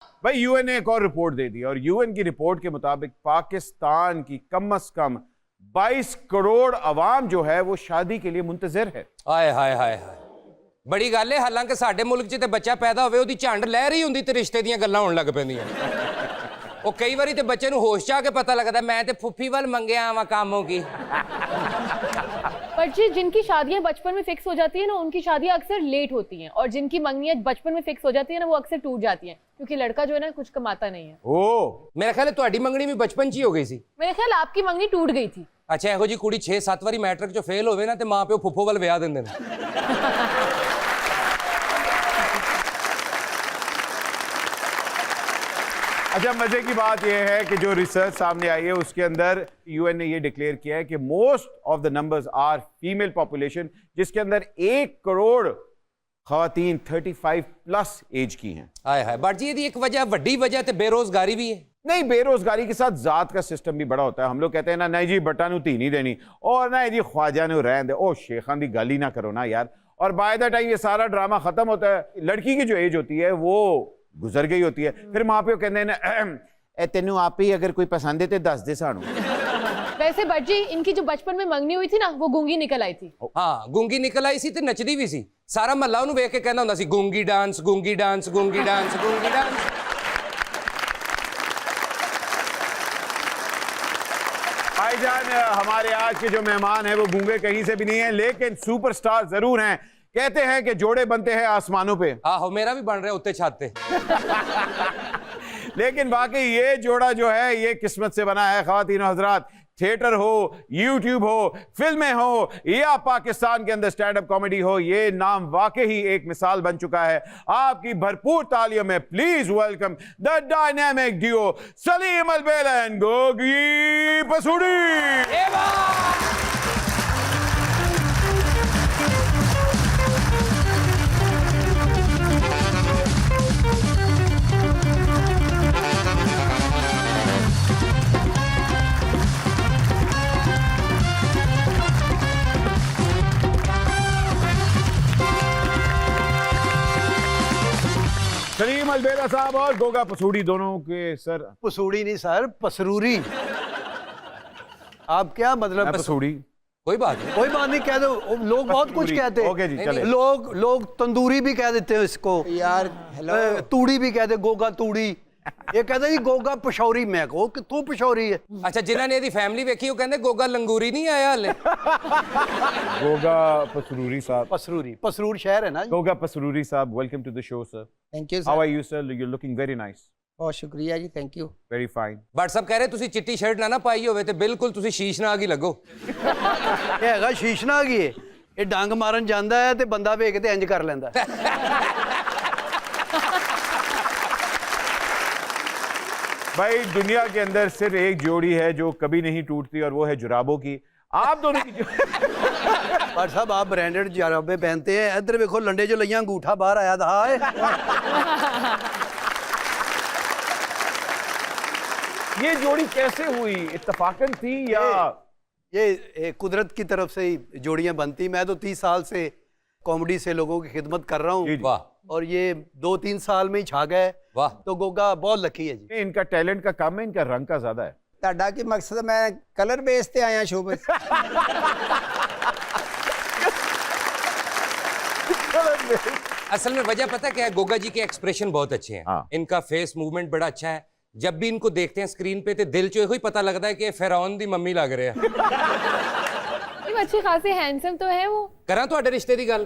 भाई यूएन ने एक और रिपोर्ट दे दी और यूएन की रिपोर्ट के मुताबिक पाकिस्तान की कम से कम 22 करोड़ अवाम जो है वो शादी के लिए मुंतजर है। हाय हाय हाय हाय, बड़ी गल है। हालांकि साडे मुल्क च ते बच्चा पैदा होवे ओदी झंड लह रही हुंदी ते रिश्ते दीयां गल्लां होण लग पैंदियां। ਉਹ कई बारी ते बच्चे ਨੂੰ होश चा के पता लगता मैं ते फुफी वाल मंगया आवां कामों की। पर जी जिनकी शादियां बचपन में फिक्स हो जाती है ना उनकी शादियां अक्सर लेट होती हैं और जिनकी मंगनियां बचपन में फिक्स हो जाती है ना वो अक्सर टूट जाती हैं क्योंकि लड़का जो है ना कुछ कमाता नहीं है। मेरा ख्याल है तुहाडी मंगनी भी बचपन च ही हो गई सी। मेरे ख्याल आपकी मंगनी टूट गई थी। अच्छा एहो जी कुड़ी 6-7 वारी मैट्रिक चो फेल होवे ना ते मां प्यो फुफो वाल विआह दिंदे ने। अच्छा मजे की बात यह है कि जो रिसर्च सामने आई है उसके अंदर यूएन ने ये डिक्लेयर किया है कि most of the numbers are female population, जिसके अंदर 1 करोड़ खवातीन 35 प्लस एज की हैं। हाय हाय बट जी एक वजह वड्डी वजह ते बेरोजगारी भी है। नहीं, बेरोजगारी के साथ जात का सिस्टम भी बड़ा होता है। हम लोग कहते हैं ना, नहीं जी बट्टा नू धी नहीं देनी और ना जी ख्वाजा ने रहन दे, ओ शेखान दी गाली ना करो ना यार। और बाय द टाइम ये सारा ड्रामा खत्म होता है, लड़की की जो एज होती है वो गुजर गई होती है। फिर माँ प्यो कहते हैं ना तेनू आप ही अगर कोई पसंद है तो दस दे सानू। वैसे बट जी इनकी जो बचपन में मंगनी हुई थी ना वो गूंगी निकल आई थी। हाँ गूंगी निकल आई सी ते नचदी भी सी। सारा महल्ला उन्हें वेख के कहना हुंदा सी गूंगी डांस गूंगी डांस गूंगी डांस गूंगी डांस। भाईजान हमारे आज के जो मेहमान हैं वो गूंगे कहीं से भी नहीं है, लेकिन सुपरस्टार जरूर हैं। कहते हैं कि जोड़े बनते हैं आसमानों पे। आहो मेरा भी बन रहा है उत्ते छत पे। लेकिन वाकई ये जोड़ा जो है ये किस्मत से बना है। ख्वातीन और हजरात, थिएटर हो, यूट्यूब हो, फिल्में हो या पाकिस्तान के अंदर स्टैंड अप कॉमेडी हो, ये नाम वाकई ही एक मिसाल बन चुका है। आपकी भरपूर तालियों में please welcome the dynamic duo Salim Albela and Goga Pasroori. Salim Albela साहब और गोगा पसूड़ी दोनों के सर। पसूड़ी नहीं सर, पसरूरी। आप क्या मतलब? पसूड़ी कोई बात नहीं, कोई बात नहीं, कह दो। लोग बहुत कुछ कहते हैं। ओके जी, चले। लोग तंदूरी भी कह देते हैं इसको यार। हेलो तूड़ी भी कहते, गोगा तूड़ी। ये कहते जी गोगा पशौरी। मैं कहो कि तू पशौरी है। अच्छा जिन्होंने यदि फैमिली वेखी वो कहते गोगा लंगूरी नहीं आया हाले। गोगा पसरूरी साहब। पसरूरी, पसरूर शहर है ना। गोगा पसरूरी साहब, welcome to the show sir. Thank you how are sir. You sir? You looking very nice. बहुत शुक्रिया जी, thank you. Very fine. But सब कह रहे तुसी चिट्टी शर्ट ना पाई होवे ते बिल्कुल तुसी शीशनाग ही लगो। ये हैगा शीशनाग ही है। ये डंग मारन जांदा है ते बंदा वेख के इंज कर लेंदा। भाई दुनिया के अंदर सिर्फ एक जोड़ी है जो कभी नहीं टूटती और वो है जुराबों की। आप दोनों की पर साहब आप ब्रांडेड जुराबे पहनते हैं। इधर देखो लंडे जो लिया अंगूठा बाहर आया था। ये जोड़ी कैसे हुई? इत्तफाकन थी या ये कुदरत की तरफ से ही जोड़ियां बनती। मैं तो 30 साल से कॉमेडी से लोगों की खिदमत कर रहा हूँ वाह। और ये 2-3 साल में ही छा गए। वाह। तो गोगा बहुत लकी है जी। इनका टैलेंट का कम है, इनका रंग का ज्यादा है। ਤੁਹਾਡਾ ਕੀ ਮਕਸਦ? ਮੈਂ ਕਲਰ ਬੇਸ ਤੇ ਆਇਆ ਸ਼ੋਅ ਵਿੱਚ। असल में वजह पता क्या है, गोगा जी के एक्सप्रेशन बहुत अच्छे हैं। हाँ। इनका फेस मूवमेंट बड़ा अच्छा है। जब भी इनको देखते हैं स्क्रीन पे तो दिल चो ही पता लगता है कि फिरौन दी मम्मी लग रहे हैं। अच्छे खासे हैंडसम तो है वो। करा तो रिश्ते की गल।